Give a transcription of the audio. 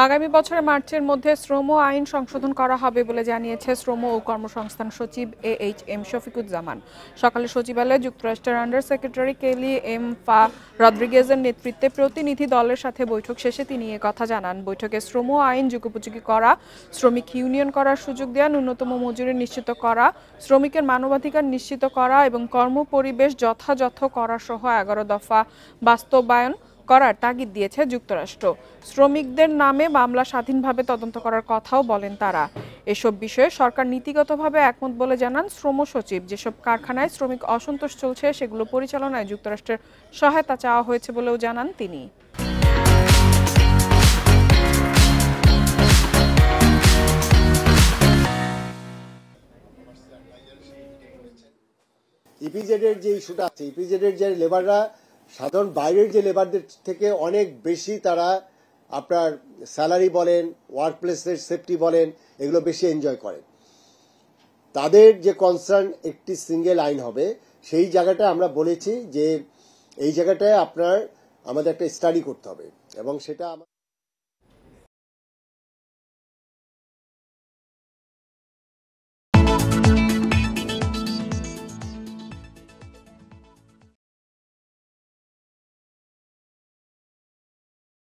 আগামী বছরের মার্চের মধ্যে শ্রম আইন সংশোধন করা হবে বলে জানিয়েছে শ্রম ও কর্মসংস্থান সচিব AHM শফিকুজ্জামান। সকালে সচিবালয়ে যুক্তরাষ্ট্রের আন্ডার সেক্রেটারি কেলি এম ফা রদ্রিগেজের নেতৃত্বে প্রতিনিধি দলের সাথে বৈঠক শেষে তিনি কথা জানান। বৈঠকে শ্রম আইন যুগোপযোগী করা, শ্রমিক ইউনিয়ন করার সুযোগ দেওয়া, ন্যূনতম মজুরি নিশ্চিত করা, শ্রমিকের মানবাধিকার নিশ্চিত করা এবং কর্মপরিবেশ যথাযথ করা সহ 11 দফা বাস্তবায়ন করার তাগিদ দিয়েছে যুক্তরাষ্ট্র। শ্রমিকদের নামে মামলা স্বাধীনভাবে তদন্ত করার কথাও বলেন তারা। এসব বিষয়ে সরকার নীতিগতভাবে একমত বলে জানান শ্রম সচিব। যেসব কারখানায় শ্রমিক অসন্তোষ চলছে সেগুলো পরিচালনায় যুক্তরাষ্ট্রের সহায়তা চাওয়া হয়েছে বলেও জানান তিনি। ইপিজেড এর যে ইস্যুটা আছে, ইপিজেড এর যে লেবাররা সাধারণ বাইরের যে লেবারদের থেকে অনেক বেশি তারা আপনার স্যালারি বলেন, ওয়ার্ক প্লেসের সেফটি বলেন, এগুলো বেশি এনজয় করে। তাদের যে কনসার্ন একটি সিঙ্গেল আইন হবে, সেই জায়গাটা আমরা বলেছি যে এই জায়গাটায় আমাদের একটা স্টাডি করতে হবে এবং সেটা